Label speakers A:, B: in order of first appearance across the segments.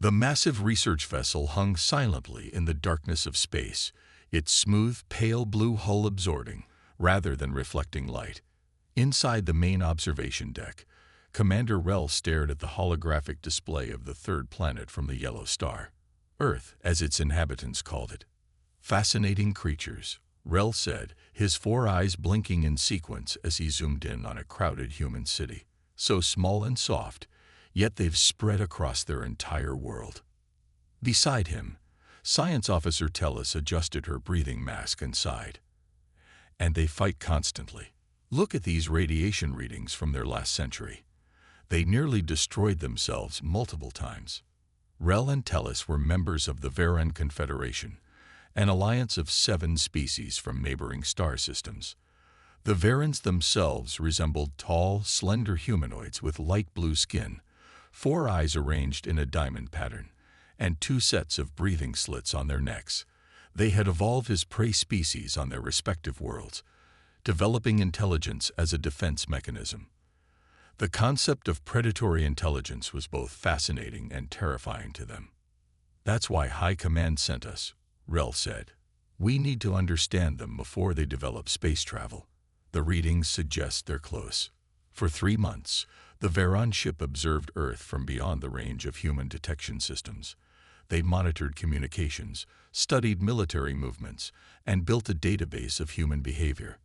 A: The massive research vessel hung silently in the darkness of space, its smooth, pale blue hull absorbing, rather than reflecting light. Inside the main observation deck, Commander Rel stared at the holographic display of the third planet from the yellow star. Earth, as its inhabitants called it. Fascinating creatures, Rel said, his 4 eyes blinking in sequence as he zoomed in on a crowded human city. So small and soft, yet they've spread across their entire world. Beside him, Science Officer Tellis adjusted her breathing mask and sighed. And they fight constantly. Look at these radiation readings from their last century. They nearly destroyed themselves multiple times. Rel and Tellis were members of the Varan Confederation, an alliance of 7 species from neighboring star systems. The Varans themselves resembled tall, slender humanoids with light blue skin, 4 eyes arranged in a diamond pattern, and 2 sets of breathing slits on their necks. They had evolved as prey species on their respective worlds, developing intelligence as a defense mechanism. The concept of predatory intelligence was both fascinating and terrifying to them. That's why High Command sent us, Rel said. We need to understand them before they develop space travel. The readings suggest they're close. For 3 months, the Varan ship observed Earth from beyond the range of human detection systems. They monitored communications, studied military movements, and built a database of human behavior.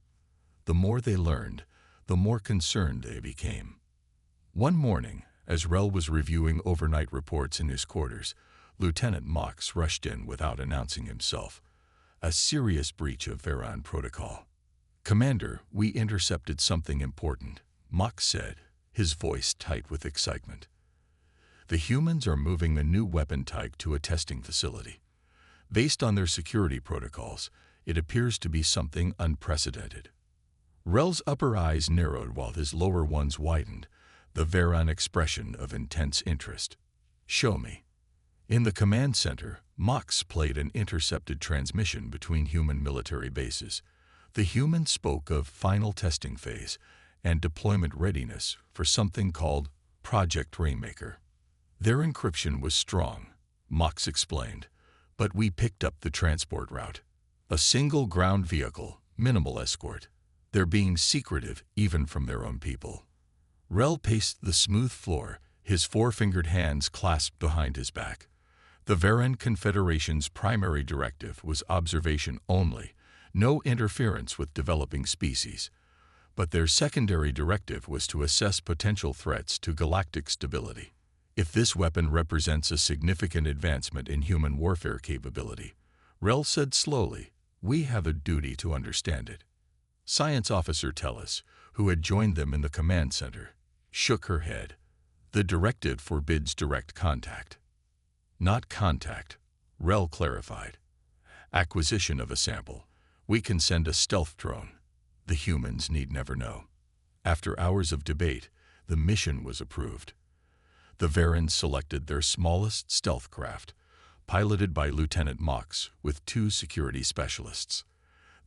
A: The more they learned, the more concerned they became. One morning, as Rel was reviewing overnight reports in his quarters, Lieutenant Mox rushed in without announcing himself. A serious breach of Varan protocol. Commander, we intercepted something important, Mox said, his voice tight with excitement. The humans are moving a new weapon type to a testing facility. Based on their security protocols, it appears to be something unprecedented. Rel's upper eyes narrowed while his lower ones widened, the Varan expression of intense interest. Show me. In the command center, Mox played an intercepted transmission between human military bases. The humans spoke of final testing phase and deployment readiness for something called Project Rainmaker. Their encryption was strong, Mox explained, but we picked up the transport route. A single ground vehicle, minimal escort. They're being secretive even from their own people. Rel paced the smooth floor, his 4-fingered hands clasped behind his back. The Varan Confederation's primary directive was observation only, no interference with developing species. But their secondary directive was to assess potential threats to galactic stability. If this weapon represents a significant advancement in human warfare capability, Rel said slowly, we have a duty to understand it. Science Officer Tellis, who had joined them in the command center, shook her head. The directive forbids direct contact. Not contact, Rel clarified. Acquisition of a sample. We can send a stealth drone. The humans need never know. After hours of debate, the mission was approved. The Varans selected their smallest stealth craft, piloted by Lieutenant Mox with 2 security specialists.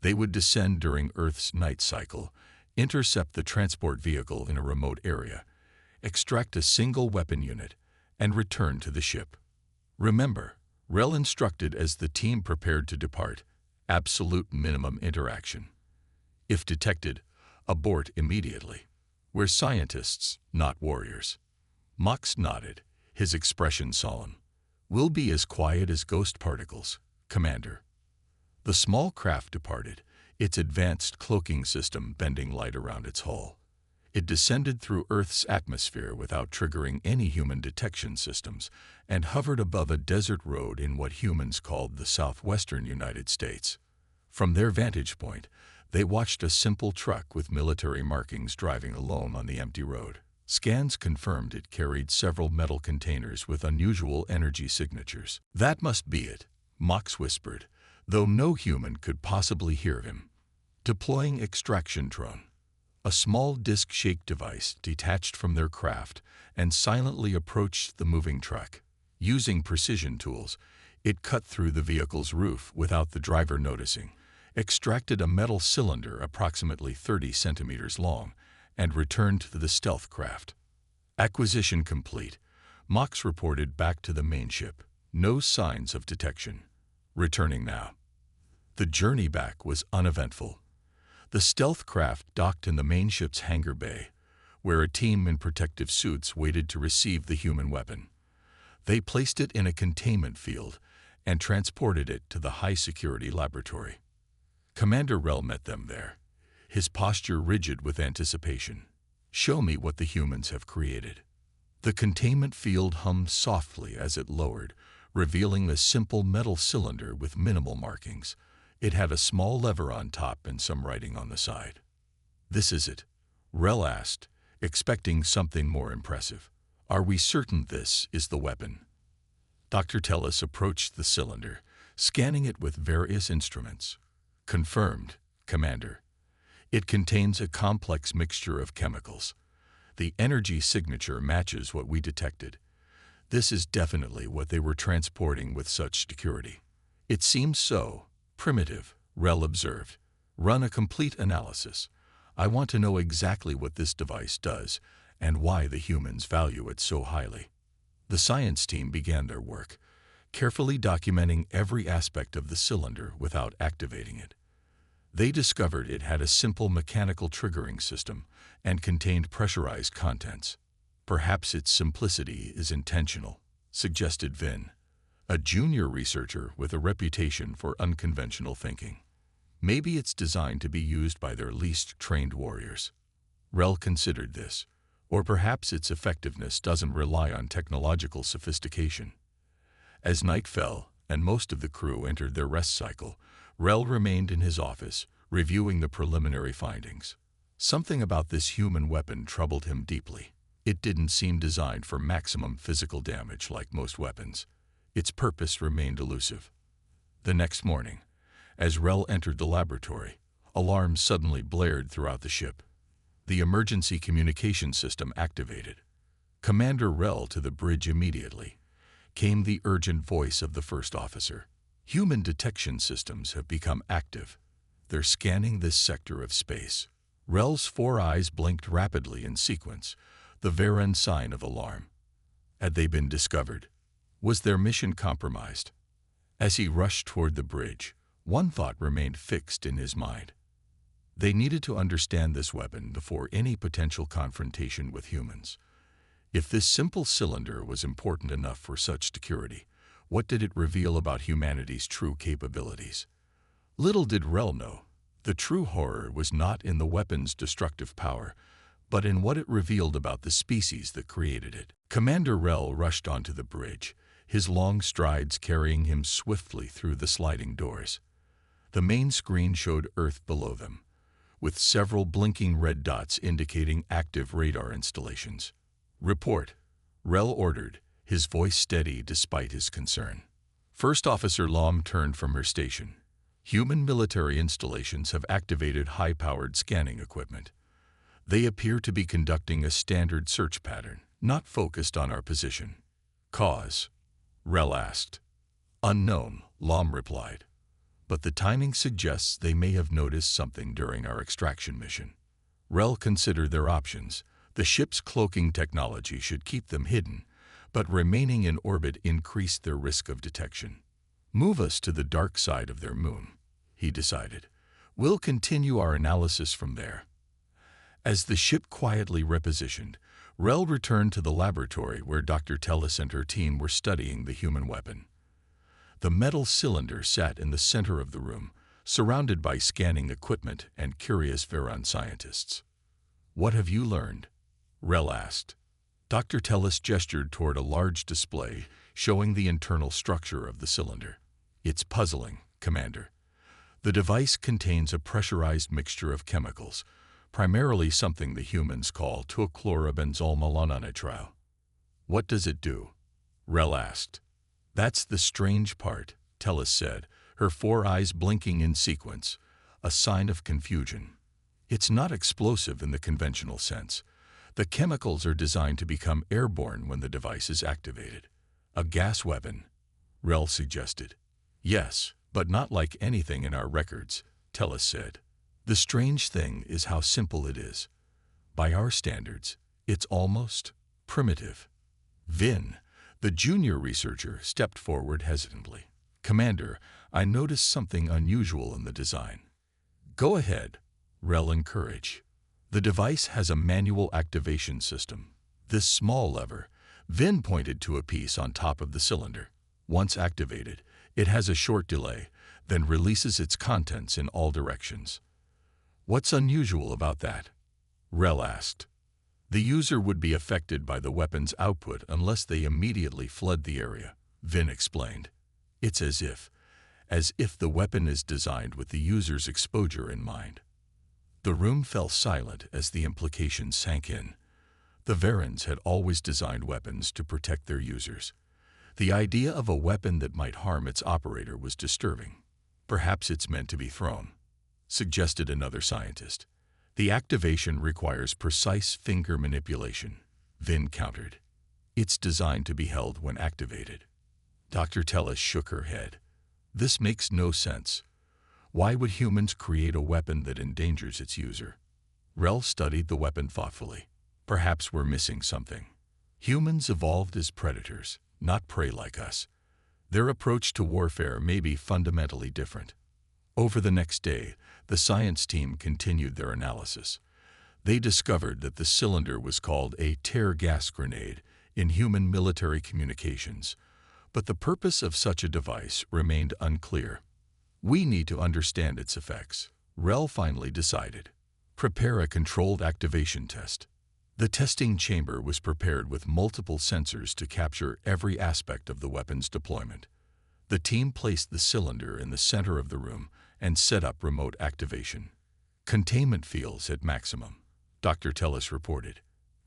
A: They would descend during Earth's night cycle, intercept the transport vehicle in a remote area, extract a single weapon unit, and return to the ship. Remember, Rel instructed as the team prepared to depart, absolute minimum interaction. If detected, abort immediately. We're scientists, not warriors. Mox nodded, his expression solemn. We'll be as quiet as ghost particles, Commander. The small craft departed, its advanced cloaking system bending light around its hull. It descended through Earth's atmosphere without triggering any human detection systems and hovered above a desert road in what humans called the southwestern United States. From their vantage point, they watched a simple truck with military markings driving alone on the empty road. Scans confirmed it carried several metal containers with unusual energy signatures. That must be it, Mox whispered, though no human could possibly hear him. Deploying extraction drone. A small disc-shaped device detached from their craft and silently approached the moving truck. Using precision tools, it cut through the vehicle's roof without the driver noticing, extracted a metal cylinder approximately 30 centimeters long, and returned to the stealth craft. Acquisition complete. Mox reported back to the main ship. No signs of detection. Returning now. The journey back was uneventful. The stealth craft docked in the main ship's hangar bay, where a team in protective suits waited to receive the human weapon. They placed it in a containment field and transported it to the high-security laboratory. Commander Rel met them there, his posture rigid with anticipation. "Show me what the humans have created." The containment field hummed softly as it lowered, revealing a simple metal cylinder with minimal markings. It had a small lever on top and some writing on the side. "This is it?" Rel asked, expecting something more impressive. "Are we certain this is the weapon?" Dr. Tellis approached the cylinder, scanning it with various instruments. "Confirmed, Commander. It contains a complex mixture of chemicals. The energy signature matches what we detected. This is definitely what they were transporting with such security." "It seems so. Primitive," Rel observed. "Run a complete analysis. I want to know exactly what this device does and why the humans value it so highly." The science team began their work, carefully documenting every aspect of the cylinder without activating it. They discovered it had a simple mechanical triggering system and contained pressurized contents. "Perhaps its simplicity is intentional," suggested Vin, a junior researcher with a reputation for unconventional thinking. "Maybe it's designed to be used by their least trained warriors." Rel considered this. Or perhaps its effectiveness doesn't rely on technological sophistication. As night fell and most of the crew entered their rest cycle, Rel remained in his office, reviewing the preliminary findings. Something about this human weapon troubled him deeply. It didn't seem designed for maximum physical damage like most weapons. Its purpose remained elusive. The next morning, as Rel entered the laboratory, alarms suddenly blared throughout the ship. The emergency communication system activated. "Commander Rel to the bridge immediately," came the urgent voice of the first officer. "Human detection systems have become active. They're scanning this sector of space." Rel's 4 eyes blinked rapidly in sequence, the Varen sign of alarm. Had they been discovered? Was their mission compromised? As he rushed toward the bridge, one thought remained fixed in his mind. They needed to understand this weapon before any potential confrontation with humans. If this simple cylinder was important enough for such security, what did it reveal about humanity's true capabilities? Little did Rel know, the true horror was not in the weapon's destructive power, but in what it revealed about the species that created it. Commander Rel rushed onto the bridge, his long strides carrying him swiftly through the sliding doors. The main screen showed Earth below them, with several blinking red dots indicating active radar installations. "Report," Rel ordered, his voice steady despite his concern. First Officer Lom turned from her station. "Human military installations have activated high-powered scanning equipment. They appear to be conducting a standard search pattern, not focused on our position." "Cause?" Rel asked. "Unknown," Lom replied. "But the timing suggests they may have noticed something during our extraction mission." Rel considered their options. The ship's cloaking technology should keep them hidden, but remaining in orbit increased their risk of detection. "Move us to the dark side of their moon," he decided. "We'll continue our analysis from there." As the ship quietly repositioned, Rel returned to the laboratory where Dr. Tellis and her team were studying the human weapon. The metal cylinder sat in the center of the room, surrounded by scanning equipment and curious Varen scientists. "What have you learned?" Rel asked. Dr. Tellis gestured toward a large display showing the internal structure of the cylinder. "It's puzzling, Commander. The device contains a pressurized mixture of chemicals, primarily something the humans call 2-chlorobenzolmalonitrile." "What does it do?" Rel asked. "That's the strange part," Tellis said, her 4 eyes blinking in sequence, a sign of confusion. "It's not explosive in the conventional sense. The chemicals are designed to become airborne when the device is activated." "A gas weapon," Rel suggested. "Yes, but not like anything in our records," Tellis said. "The strange thing is how simple it is. By our standards, it's almost primitive." Vin, The junior researcher stepped forward hesitantly. "Commander, I noticed something unusual in the design." "Go ahead," Rel encouraged. "The device has a manual activation system. This small lever," Vin pointed to a piece on top of the cylinder. "Once activated, it has a short delay, then releases its contents in all directions." "What's unusual about that?" Rel asked. "The user would be affected by the weapon's output unless they immediately fled the area," Vin explained. "It's as if the weapon is designed with the user's exposure in mind." The room fell silent as the implication sank in. The Varens had always designed weapons to protect their users. The idea of a weapon that might harm its operator was disturbing. "Perhaps it's meant to be thrown," suggested another scientist. "The activation requires precise finger manipulation," Vin countered. "It's designed to be held when activated." Dr. Tellis shook her head. "This makes no sense. Why would humans create a weapon that endangers its user?" Rel studied the weapon thoughtfully. "Perhaps we're missing something. Humans evolved as predators, not prey like us. Their approach to warfare may be fundamentally different." Over the next day, the science team continued their analysis. They discovered that the cylinder was called a tear gas grenade in human military communications, but the purpose of such a device remained unclear. "We need to understand its effects," Rel finally decided. "Prepare a controlled activation test." The testing chamber was prepared with multiple sensors to capture every aspect of the weapon's deployment. The team placed the cylinder in the center of the room and set up remote activation. "Containment fields at maximum," Dr. Tellis reported.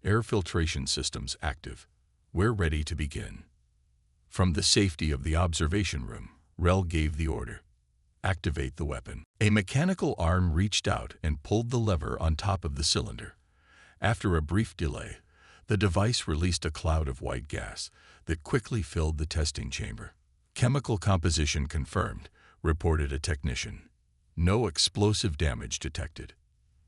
A: "Air filtration systems active. We're ready to begin." From the safety of the observation room, Rel gave the order. "Activate the weapon." A mechanical arm reached out and pulled the lever on top of the cylinder. After a brief delay, the device released a cloud of white gas that quickly filled the testing chamber. "Chemical composition confirmed," reported a technician. "No explosive damage detected."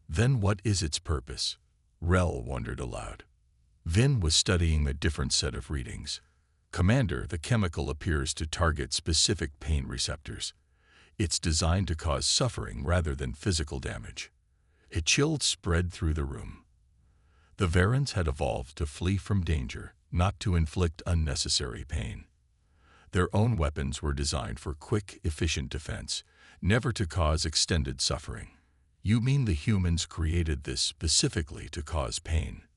A: "Then what is its purpose?" Rel wondered aloud. Vin was studying a different set of readings. "Commander, the chemical appears to target specific pain receptors. It's designed to cause suffering rather than physical damage." A chill spread through the room. The Varens had evolved to flee from danger, not to inflict unnecessary pain. Their own weapons were designed for quick, efficient defense, never to cause extended suffering. "You mean the humans created this specifically to cause pain?"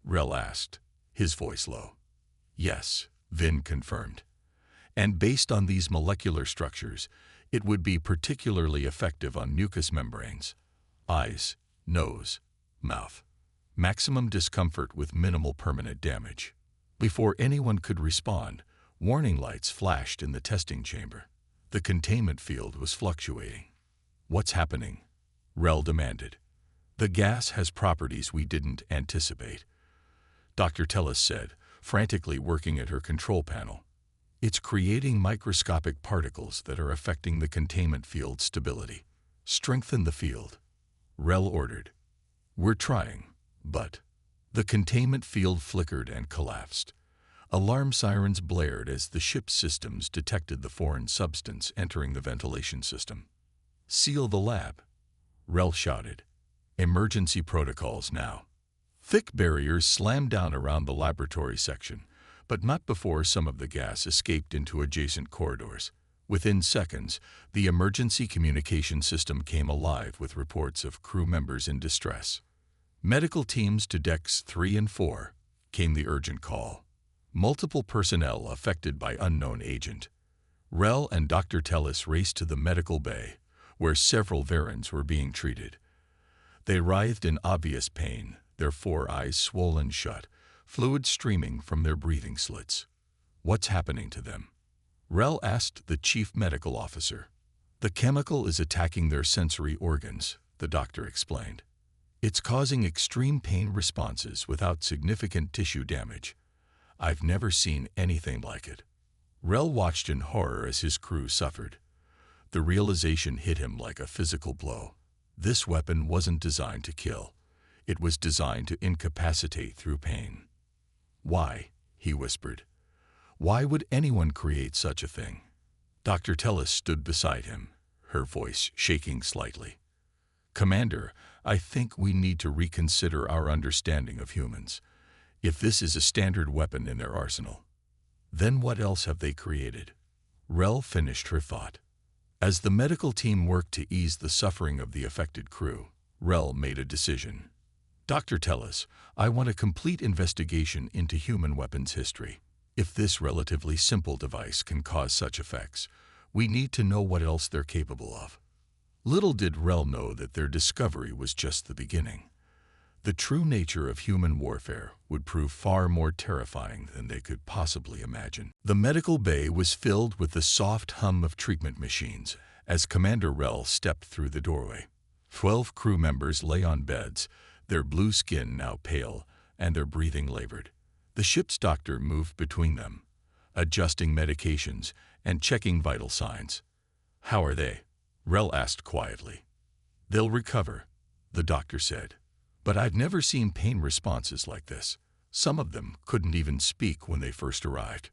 A: Rel asked, his voice low. "Yes," Vin confirmed. "And based on these molecular structures, it would be particularly effective on mucous membranes, eyes, nose, mouth. Maximum discomfort with minimal permanent damage." Before anyone could respond, warning lights flashed in the testing chamber. The containment field was fluctuating. "What's happening?" Rel demanded. "The gas has properties we didn't anticipate," Dr. Tellis said, frantically working at her control panel. "It's creating microscopic particles that are affecting the containment field stability." "Strengthen the field," Rel ordered. "We're trying, but..." The containment field flickered and collapsed. Alarm sirens blared as the ship's systems detected the foreign substance entering the ventilation system. "Seal the lab," Rel shouted. "Emergency protocols now." Thick barriers slammed down around the laboratory section, but not before some of the gas escaped into adjacent corridors. Within seconds, the emergency communication system came alive with reports of crew members in distress. "Medical teams to decks 3 and 4, came the urgent call. "Multiple personnel affected by unknown agent." Rel and Dr. Tellis raced to the medical bay, where several Varens were being treated. They writhed in obvious pain, their 4 eyes swollen shut, fluid streaming from their breathing slits. "What's happening to them?" Rel asked the chief medical officer. "The chemical is attacking their sensory organs," the doctor explained. "It's causing extreme pain responses without significant tissue damage. I've never seen anything like it." Rel watched in horror as his crew suffered. The realization hit him like a physical blow. This weapon wasn't designed to kill. It was designed to incapacitate through pain. "Why?" he whispered. Why would anyone create such a thing? Dr. Tellis stood beside him, her voice shaking slightly. Commander, I think we need to reconsider our understanding of humans. If this is a standard weapon in their arsenal, then what else have they created? Rel finished her thought. As the medical team worked to ease the suffering of the affected crew, Rel made a decision. Dr. Tellis, I want a complete investigation into human weapons history. If this relatively simple device can cause such effects, we need to know what else they're capable of. Little did Rel know that their discovery was just the beginning. The true nature of human warfare would prove far more terrifying than they could possibly imagine. The medical bay was filled with the soft hum of treatment machines as Commander Rel stepped through the doorway. 12 crew members lay on beds, their blue skin now pale and their breathing labored. The ship's doctor moved between them, adjusting medications and checking vital signs. How are they? Rel asked quietly. They'll recover, the doctor said. But I've never seen pain responses like this. Some of them couldn't even speak when they first arrived.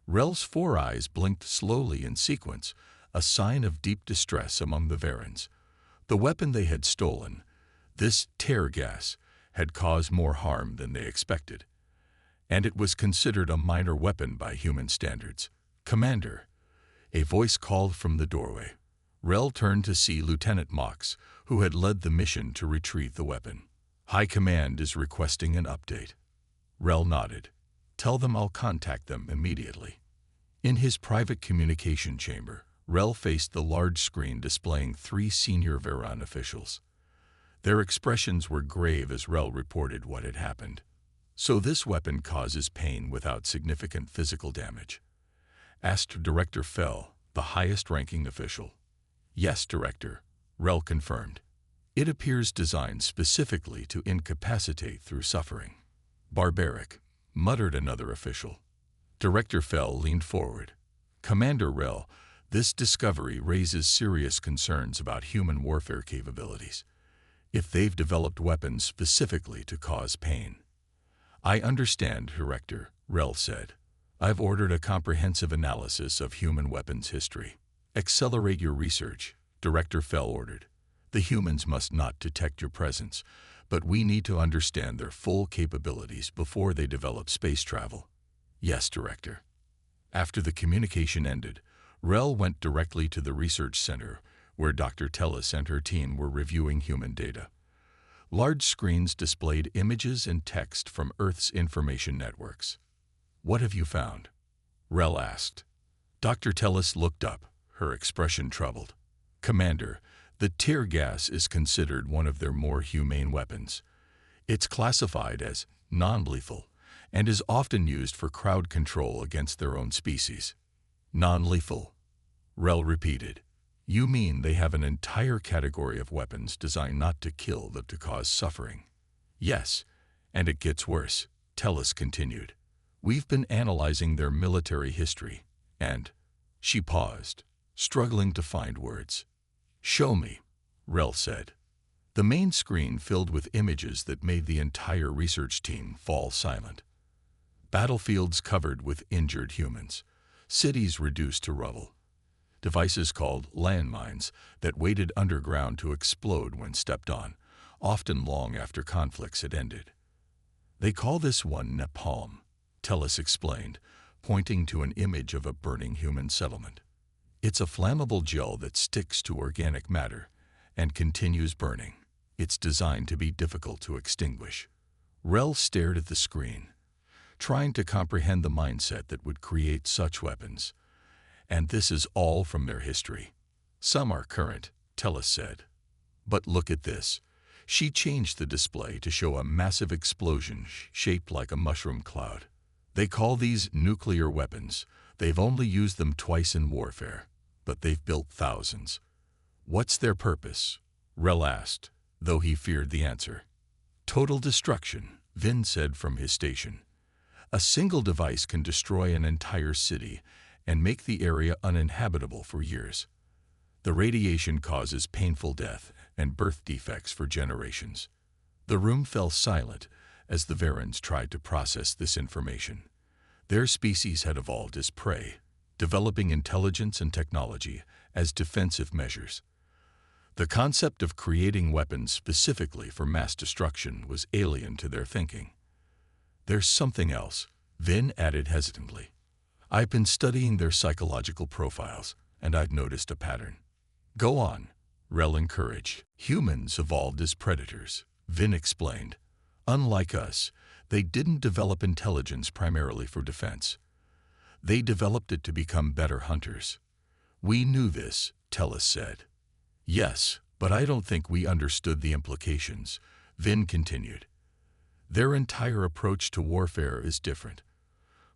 A: Rel's 4 eyes blinked slowly in sequence, a sign of deep distress among the Varens. The weapon they had stolen, this tear gas, had caused more harm than they expected, and it was considered a minor weapon by human standards. Commander, a voice called from the doorway. Rel turned to see Lieutenant Mox, who had led the mission to retrieve the weapon. High Command is requesting an update. Rel nodded. Tell them I'll contact them immediately. In his private communication chamber, Rel faced the large screen displaying 3 senior Varan officials. Their expressions were grave as Rel reported what had happened. So this weapon causes pain without significant physical damage? Asked Director Fell, the highest-ranking official. Yes, Director, Rel confirmed. It appears designed specifically to incapacitate through suffering. Barbaric, muttered another official. Director Fell leaned forward. Commander Rel, this discovery raises serious concerns about human warfare capabilities. If they've developed weapons specifically to cause pain. I understand, Director, Rel said. I've ordered a comprehensive analysis of human weapons history. Accelerate your research, Director Fell ordered. The humans must not detect your presence, but we need to understand their full capabilities before they develop space travel. Yes, Director. After the communication ended, Rel went directly to the research center, where Dr. Tellis and her team were reviewing human data. Large screens displayed images and text from Earth's information networks. What have you found? Rel asked. Dr. Tellis looked up, her expression troubled. Commander, the tear gas is considered one of their more humane weapons. It's classified as non-lethal and is often used for crowd control against their own species. Non-lethal, Rel repeated. You mean they have an entire category of weapons designed not to kill but to cause suffering? Yes, and it gets worse, Tellis continued. We've been analyzing their military history, and... She paused, struggling to find words. Show me, Rel said. The main screen filled with images that made the entire research team fall silent. Battlefields covered with injured humans, cities reduced to rubble, devices called landmines that waited underground to explode when stepped on, often long after conflicts had ended. They call this one napalm, Tellis explained, pointing to an image of a burning human settlement. It's a flammable gel that sticks to organic matter and continues burning. It's designed to be difficult to extinguish. Rel stared at the screen, trying to comprehend the mindset that would create such weapons. And this is all from their history. Some are current, Tellis said. But look at this. She changed the display to show a massive explosion shaped like a mushroom cloud. They call these nuclear weapons. They've only used them twice in warfare, but they've built thousands. What's their purpose? Rel asked, though he feared the answer. Total destruction, Vin said from his station. A single device can destroy an entire city and make the area uninhabitable for years. The radiation causes painful death and birth defects for generations. The room fell silent as the Varens tried to process this information. Their species had evolved as prey, developing intelligence and technology as defensive measures. The concept of creating weapons specifically for mass destruction was alien to their thinking. "There's something else," Vin added hesitantly. "I've been studying their psychological profiles, and I've noticed a pattern." "Go on," Rel encouraged. "Humans evolved as predators," Vin explained. "Unlike us, they didn't develop intelligence primarily for defense. They developed it to become better hunters." "We knew this," Tellus said. "Yes, but I don't think we understood the implications," Vin continued. "Their entire approach to warfare is different.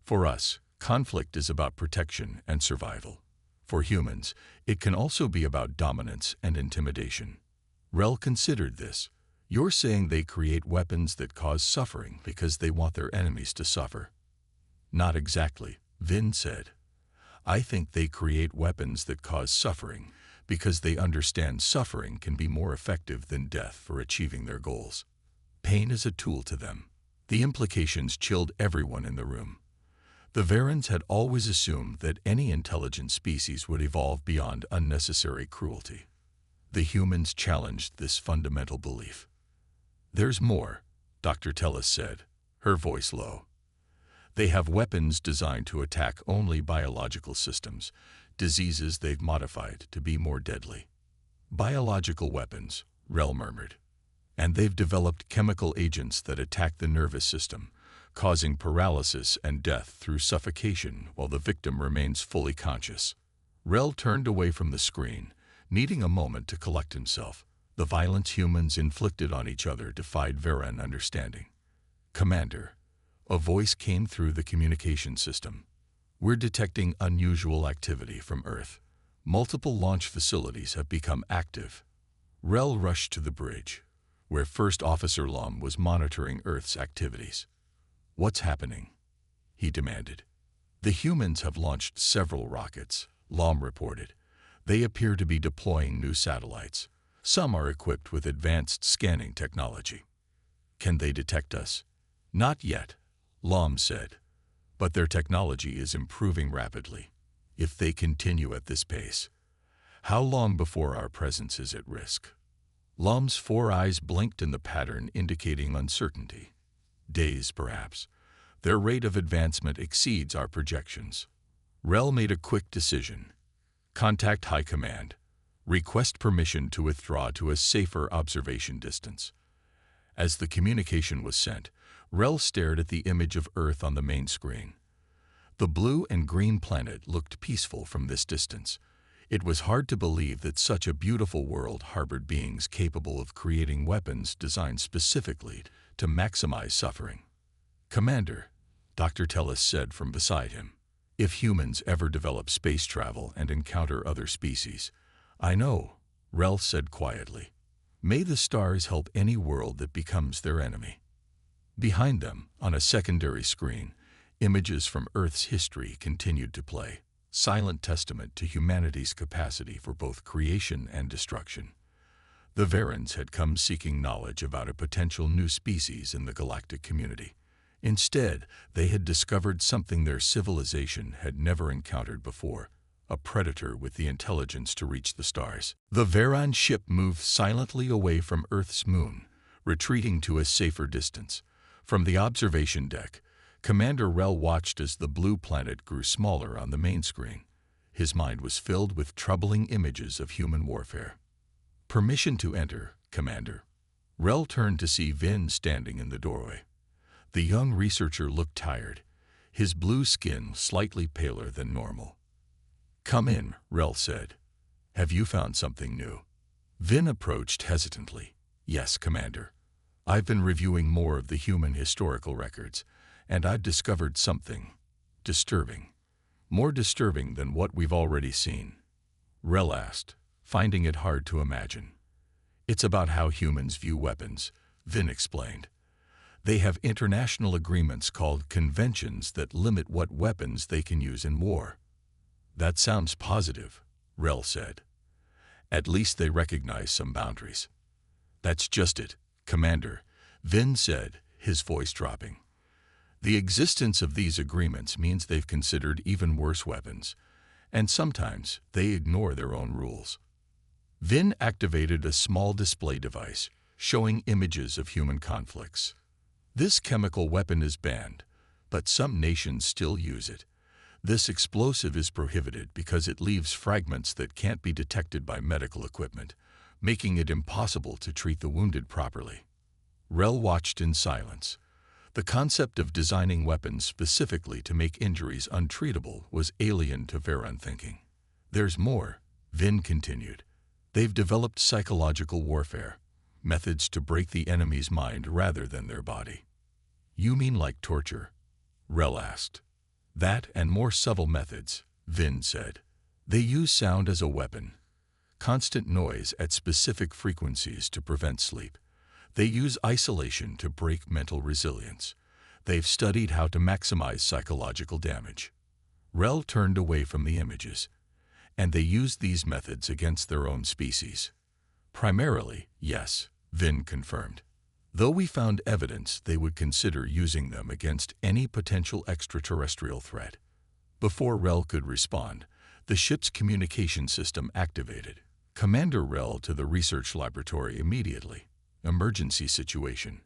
A: For us, conflict is about protection and survival. For humans, it can also be about dominance and intimidation." Rel considered this. "You're saying they create weapons that cause suffering because they want their enemies to suffer?" "Not exactly," Vin said. "I think they create weapons that cause suffering because they understand suffering can be more effective than death for achieving their goals. Pain is a tool to them." The implications chilled everyone in the room. The Varans had always assumed that any intelligent species would evolve beyond unnecessary cruelty. The humans challenged this fundamental belief. "There's more," Dr. Tellus said, her voice low. "They have weapons designed to attack only biological systems, diseases they've modified to be more deadly." "Biological weapons," Rel murmured. "And they've developed chemical agents that attack the nervous system, causing paralysis and death through suffocation while the victim remains fully conscious." Rel turned away from the screen, needing a moment to collect himself. The violence humans inflicted on each other defied Varan understanding. "Commander," a voice came through the communication system. "We're detecting unusual activity from Earth. Multiple launch facilities have become active." Rel rushed to the bridge, where First Officer Lom was monitoring Earth's activities. "What's happening?" he demanded. "The humans have launched several rockets," Lom reported. "They appear to be deploying new satellites. Some are equipped with advanced scanning technology." "Can they detect us?" "Not yet," Lom said. "But their technology is improving rapidly. If they continue at this pace, how long before our presence is at risk?" Lom's 4 eyes blinked in the pattern indicating uncertainty. "Days, perhaps. Their rate of advancement exceeds our projections." Rel made a quick decision. "Contact High Command. Request permission to withdraw to a safer observation distance." As the communication was sent, Rel stared at the image of Earth on the main screen. The blue and green planet looked peaceful from this distance. It was hard to believe that such a beautiful world harbored beings capable of creating weapons designed specifically to maximize suffering. "Commander," Dr. Tellus said from beside him, "if humans ever develop space travel and encounter other species—" "I know," Rel said quietly. "May the stars help any world that becomes their enemy." Behind them, on a secondary screen, images from Earth's history continued to play, silent testament to humanity's capacity for both creation and destruction. The Varans had come seeking knowledge about a potential new species in the galactic community. Instead, they had discovered something their civilization had never encountered before: a predator with the intelligence to reach the stars. The Varan ship moved silently away from Earth's moon, retreating to a safer distance. From the observation deck, Commander Rel watched as the blue planet grew smaller on the main screen. His mind was filled with troubling images of human warfare. "Permission to enter, Commander." Rel turned to see Vin standing in the doorway. The young researcher looked tired, his blue skin slightly paler than normal. "Come in," Rel said. "Have you found something new?" Vin approached hesitantly. "Yes, Commander. I've been reviewing more of the human historical records, and I've discovered something disturbing. More disturbing than what we've already seen." Rel asked, finding it hard to imagine. "It's about how humans view weapons," Vin explained. "They have international agreements called conventions that limit what weapons they can use in war." "That sounds positive," Rel said. "At least they recognize some boundaries." "That's just it, Commander," Vin said, his voice dropping. The existence of these agreements means they've considered even worse weapons, and sometimes they ignore their own rules. Vin activated a small display device showing images of human conflicts. This chemical weapon is banned, but some nations still use it. This explosive is prohibited because it leaves fragments that can't be detected by medical equipment, making it impossible to treat the wounded properly. Rel watched in silence. The concept of designing weapons specifically to make injuries untreatable was alien to Varen thinking. There's more, Vin continued. They've developed psychological warfare, methods to break the enemy's mind rather than their body. You mean like torture? Rel asked. That and more subtle methods, Vin said. They use sound as a weapon. Constant noise at specific frequencies to prevent sleep. They use isolation to break mental resilience. They've studied how to maximize psychological damage. Rel turned away from the images. And they used these methods against their own species. Primarily, yes, Vin confirmed. Though we found evidence they would consider using them against any potential extraterrestrial threat. Before Rel could respond, the ship's communication system activated. Commander Rel to the research laboratory immediately. Emergency situation.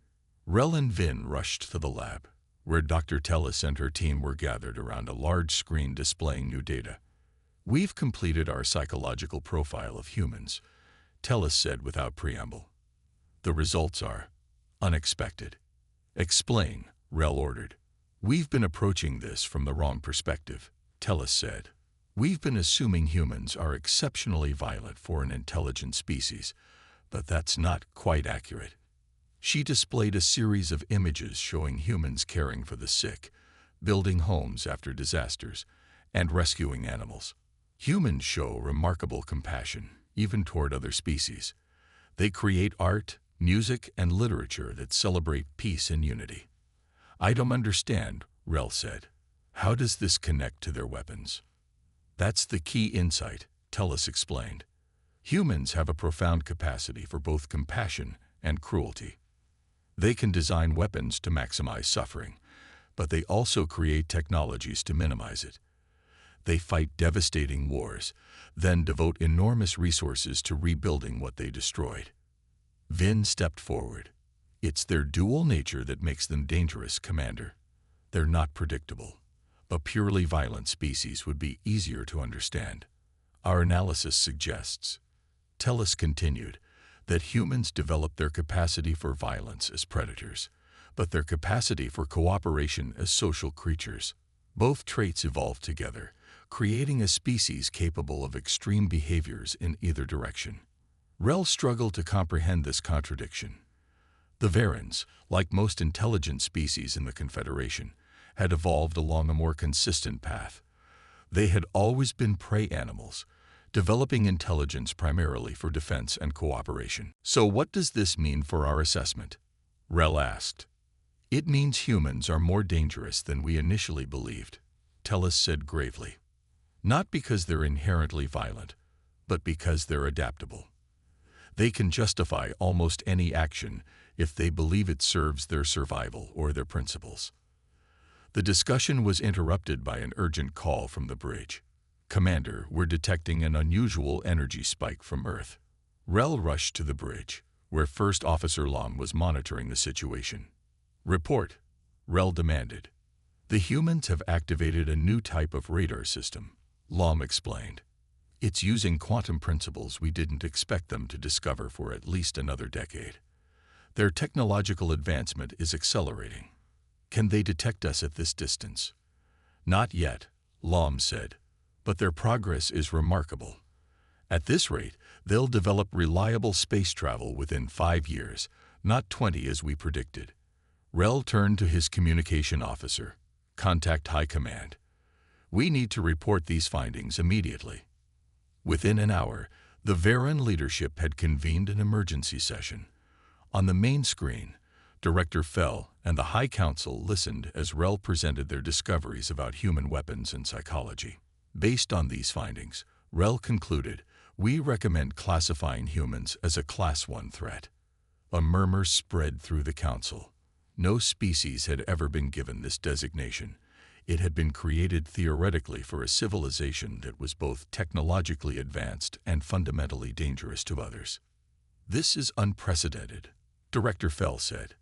A: Rel and Vin rushed to the lab, where Dr. Tellis and her team were gathered around a large screen displaying new data. We've completed our psychological profile of humans, Tellis said without preamble. The results are unexpected. Explain, Rel ordered. We've been approaching this from the wrong perspective, Tellis said. We've been assuming humans are exceptionally violent for an intelligent species, but that's not quite accurate. She displayed a series of images showing humans caring for the sick, building homes after disasters, and rescuing animals. Humans show remarkable compassion, even toward other species. They create art, music, and literature that celebrate peace and unity. I don't understand, Rel said. How does this connect to their weapons? That's the key insight, Tellis explained. Humans have a profound capacity for both compassion and cruelty. They can design weapons to maximize suffering, but they also create technologies to minimize it. They fight devastating wars, then devote enormous resources to rebuilding what they destroyed. Vin stepped forward. It's their dual nature that makes them dangerous, Commander. They're not predictable. A purely violent species would be easier to understand. Our analysis suggests, Tellis continued, that humans develop their capacity for violence as predators, but their capacity for cooperation as social creatures. Both traits evolve together, creating a species capable of extreme behaviors in either direction. Rel struggled to comprehend this contradiction. The Varens, like most intelligent species in the Confederation, had evolved along a more consistent path. They had always been prey animals, developing intelligence primarily for defense and cooperation. So what does this mean for our assessment? Rel asked. It means humans are more dangerous than we initially believed, Tellis said gravely. Not because they're inherently violent, but because they're adaptable. They can justify almost any action if they believe it serves their survival or their principles. The discussion was interrupted by an urgent call from the bridge. Commander, we're detecting an unusual energy spike from Earth. Rel rushed to the bridge, where First Officer Lom was monitoring the situation. Report, Rel demanded. The humans have activated a new type of radar system, Lom explained. It's using quantum principles we didn't expect them to discover for at least another decade. Their technological advancement is accelerating. Can they detect us at this distance? Not yet, Lom said, but their progress is remarkable. At this rate, they'll develop reliable space travel within 5 years, not 20 as we predicted. Rel turned to his communication officer. Contact High Command. We need to report these findings immediately. Within an hour, the Varen leadership had convened an emergency session. On the main screen, Director Fell and the High Council listened as Rel presented their discoveries about human weapons and psychology. Based on these findings, Rel concluded, we recommend classifying humans as a Class 1 threat. A murmur spread through the council. No species had ever been given this designation. It had been created theoretically for a civilization that was both technologically advanced and fundamentally dangerous to others. "This is unprecedented," Director Fell said.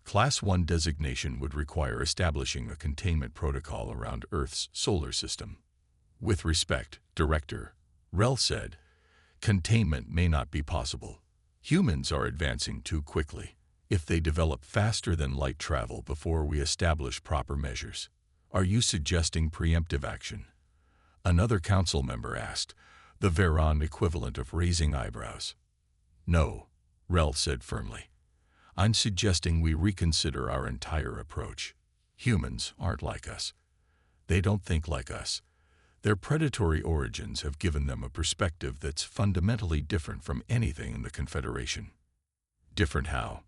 A: "Class 1 designation would require establishing a containment protocol around Earth's solar system." "With respect, Director," Rel said, "containment may not be possible. Humans are advancing too quickly. If they develop faster than light travel before we establish proper measures." "Are you suggesting preemptive action?" another council member asked, the Veron equivalent of raising eyebrows. "No," Rel said firmly. "I'm suggesting we reconsider our entire approach. Humans aren't like us. They don't think like us. Their predatory origins have given them a perspective that's fundamentally different from anything in the Confederation." "Different how?"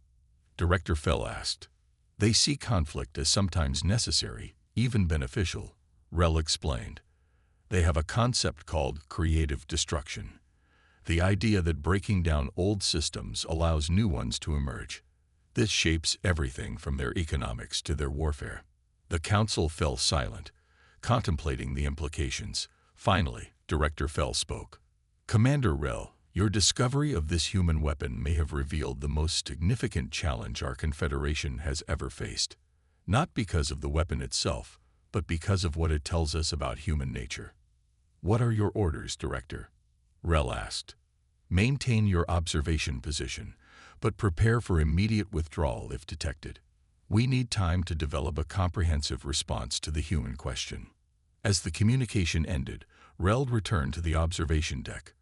A: Director Fell asked. "They see conflict as sometimes necessary, even beneficial," Rel explained. "They have a concept called creative destruction. The idea that breaking down old systems allows new ones to emerge. This shapes everything from their economics to their warfare." The council fell silent, contemplating the implications. Finally, Director Fell spoke. "Commander Rel, your discovery of this human weapon may have revealed the most significant challenge our Confederation has ever faced. Not because of the weapon itself, but because of what it tells us about human nature." "What are your orders, Director?" Rel asked. "Maintain your observation position, but prepare for immediate withdrawal if detected. We need time to develop a comprehensive response to the human question." As the communication ended, Rel returned to the observation deck.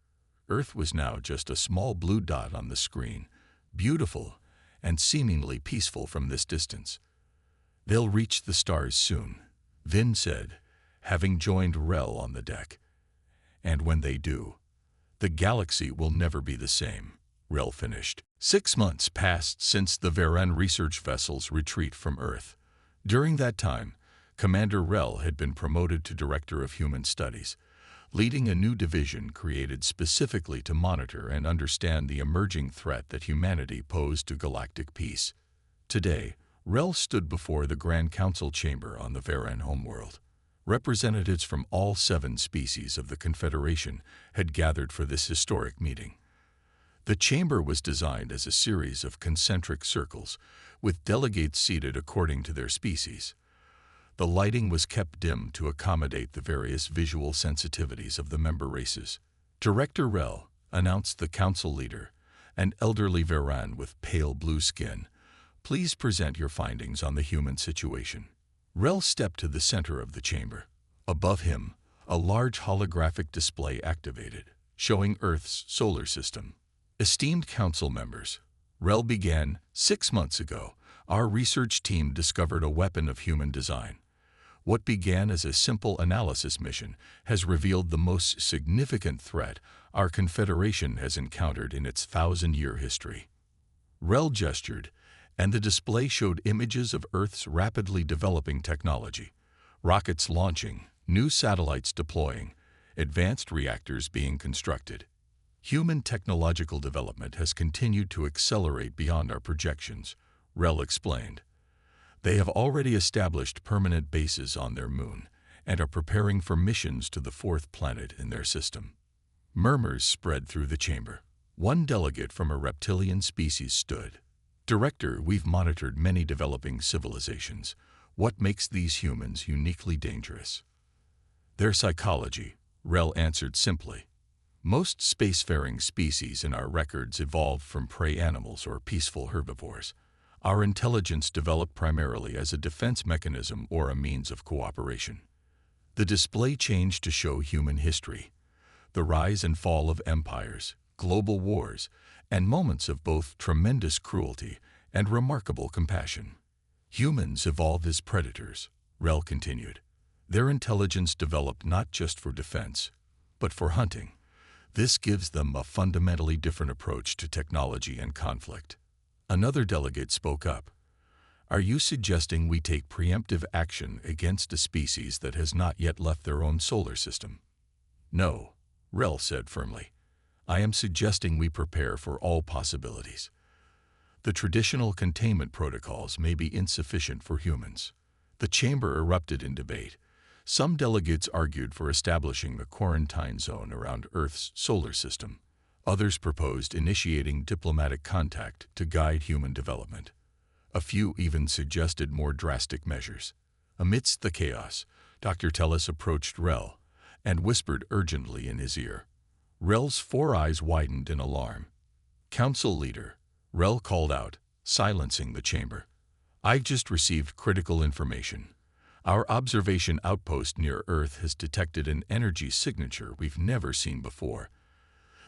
A: Earth was now just a small blue dot on the screen, beautiful and seemingly peaceful from this distance. "They'll reach the stars soon," Vin said, having joined Rel on the deck. "And when they do, the galaxy will never be the same," Rel finished. 6 months passed since the Varen research vessel's retreat from Earth. During that time, Commander Rel had been promoted to Director of Human Studies, leading a new division created specifically to monitor and understand the emerging threat that humanity posed to galactic peace. Today, Rel stood before the Grand Council chamber on the Varen homeworld. Representatives from all 7 species of the Confederation had gathered for this historic meeting. The chamber was designed as a series of concentric circles, with delegates seated according to their species. The lighting was kept dim to accommodate the various visual sensitivities of the member races. Director Rel, announced the council leader, an elderly Varan with pale blue skin, "Please present your findings on the human situation." Rel stepped to the center of the chamber. Above him, a large holographic display activated, showing Earth's solar system. "Esteemed council members," Rel began, "6 months ago, our research team discovered a weapon of human design. What began as a simple analysis mission has revealed the most significant threat our Confederation has encountered in its 1,000-year history." Rel gestured, and the display showed images of Earth's rapidly developing technology, rockets launching, new satellites deploying, advanced reactors being constructed. "Human technological development has continued to accelerate beyond our projections," Rel explained. "They have already established permanent bases on their moon and are preparing for missions to the 4th planet in their system." Murmurs spread through the chamber. One delegate from a reptilian species stood. "Director, we've monitored many developing civilizations. What makes these humans uniquely dangerous?" "Their psychology," Rel answered simply. "Most spacefaring species in our records evolved from prey animals or peaceful herbivores. Our intelligence developed primarily as a defense mechanism or a means of cooperation." The display changed to show human history, the rise and fall of empires, global wars, and moments of both tremendous cruelty and remarkable compassion. "Humans evolved as predators," Rel continued. "Their intelligence developed not just for defense, but for hunting. This gives them a fundamentally different approach to technology and conflict." Another delegate spoke up. "Are you suggesting we take preemptive action against a species that has not yet left their own solar system?" "No," Rel said firmly. "I am suggesting we prepare for all possibilities. The traditional containment protocols may be insufficient for humans. The chamber erupted in debate. Some delegates argued for establishing the quarantine zone around Earth's solar system. Others proposed initiating diplomatic contact to guide human development. A few even suggested more drastic measures. Amidst the chaos, Dr. Tellis approached Rel and whispered urgently in his ear. Rel's 4 eyes widened in alarm. "Council leader," Rel called out, silencing the chamber. "I've just received critical information. Our observation outpost near Earth has detected an energy signature we've never seen before.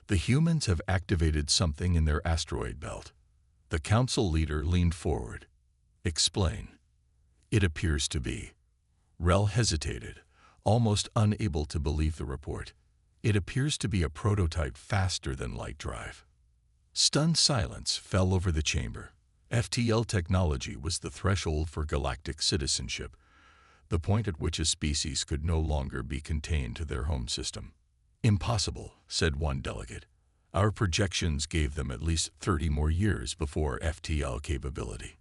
A: The humans have activated something in their asteroid belt." The council leader leaned forward. "Explain." "It appears to be." Rel hesitated, almost unable to believe the report. "It appears to be a prototype faster than light drive." Stunned silence fell over the chamber. FTL technology was the threshold for galactic citizenship, the point at which a species could no longer be contained to their home system. "Impossible," said one delegate. "Our projections gave them at least 30 more years before FTL capability."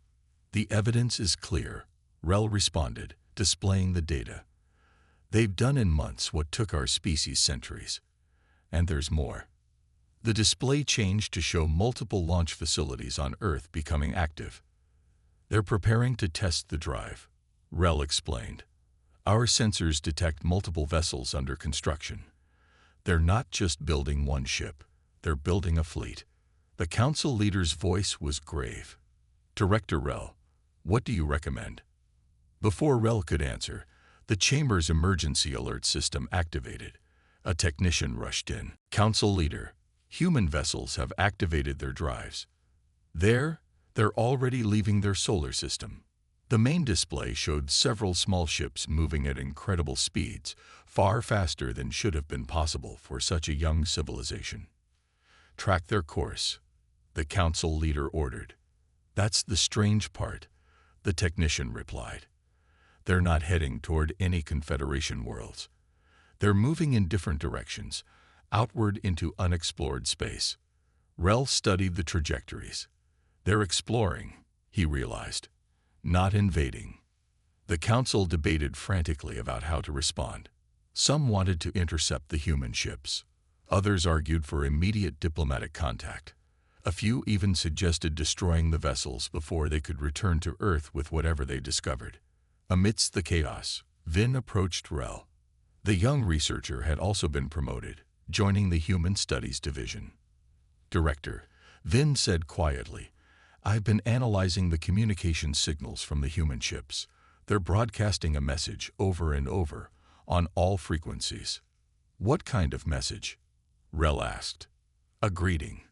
A: "The evidence is clear," Rel responded, displaying the data. "They've done in months what took our species centuries. And there's more." The display changed to show multiple launch facilities on Earth becoming active. "They're preparing to test the drive," Rel explained. "Our sensors detect multiple vessels under construction. They're not just building one ship, they're building a fleet." The council leader's voice was grave. "Director Rel, what do you recommend?" Before Rel could answer, the chamber's emergency alert system activated. A technician rushed in. "Council leader, human vessels have activated their drives. They're already leaving their solar system." The main display showed several small ships moving at incredible speeds, far faster than should have been possible for such a young civilization. "Track their course," the council leader ordered. "That's the strange part," the technician replied. "They're not heading toward any Confederation worlds. They're moving in different directions, outward into unexplored space." Rel studied the trajectories. "They're exploring," he realized, "not invading." The council debated frantically about how to respond. Some wanted to intercept the human ships. Others argued for immediate diplomatic contact. A few even suggested destroying the vessels before they could return to Earth with whatever they discovered. Amidst the chaos, Vin approached Rel. The young researcher had also been promoted, joining the Human Studies Division. "Director," Vin said quietly, "I've been analyzing the communication signals from the human ships. They're broadcasting a message over and over, on all frequencies." "What kind of message?" Rel asked. "A greeting,"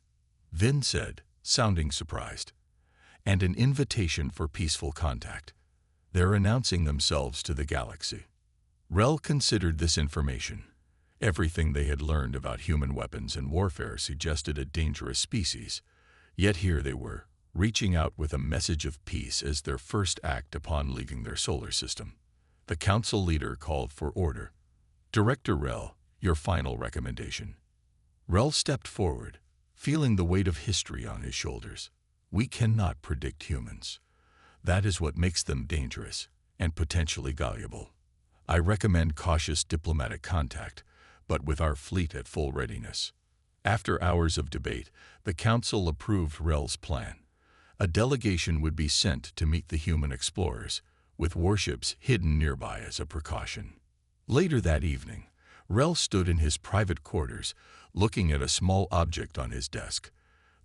A: Vin said, sounding surprised. "And an invitation for peaceful contact. They're announcing themselves to the galaxy." Rel considered this information. Everything they had learned about human weapons and warfare suggested a dangerous species. Yet here they were, reaching out with a message of peace as their first act upon leaving their solar system. The council leader called for order. "Director Rel, your final recommendation." Rel stepped forward, feeling the weight of history on his shoulders. "We cannot predict humans. That is what makes them dangerous and potentially valuable. I recommend cautious diplomatic contact, but with our fleet at full readiness." After hours of debate, the council approved Rel's plan. A delegation would be sent to meet the human explorers, with warships hidden nearby as a precaution. Later that evening, Rel stood in his private quarters, looking at a small object on his desk,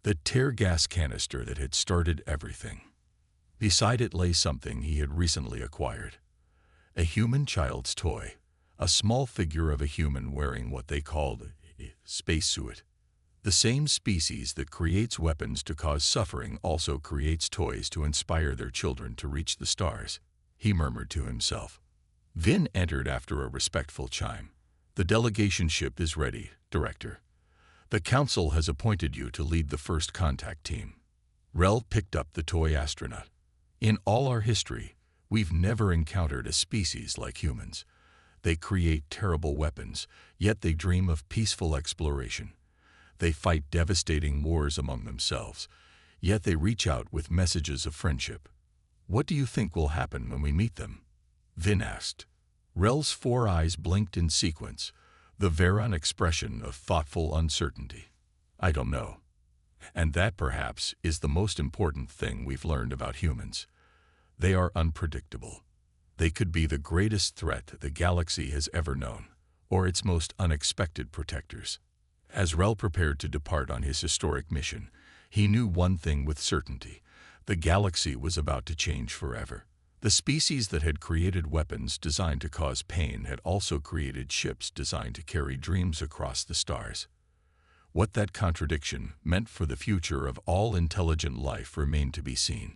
A: the tear gas canister that had started everything. Beside it lay something he had recently acquired. A human child's toy, a small figure of a human wearing what they called a spacesuit. The same species that creates weapons to cause suffering also creates toys to inspire their children to reach the stars, he murmured to himself. Vin entered after a respectful chime. "The delegation ship is ready, Director. The Council has appointed you to lead the first contact team." Rel picked up the toy astronaut. "In all our history, we've never encountered a species like humans. They create terrible weapons, yet they dream of peaceful exploration. They fight devastating wars among themselves, Yet they reach out with messages of friendship. What do you think will happen when we meet them? Vin asked. Rel's 4 eyes blinked in sequence, the Veron expression of thoughtful uncertainty. I don't know. And that, perhaps, is the most important thing we've learned about humans. They are unpredictable. They could be the greatest threat the galaxy has ever known, or its most unexpected protectors. As Rel prepared to depart on his historic mission, he knew one thing with certainty. The galaxy was about to change forever. The species that had created weapons designed to cause pain had also created ships designed to carry dreams across the stars. What that contradiction meant for the future of all intelligent life remained to be seen.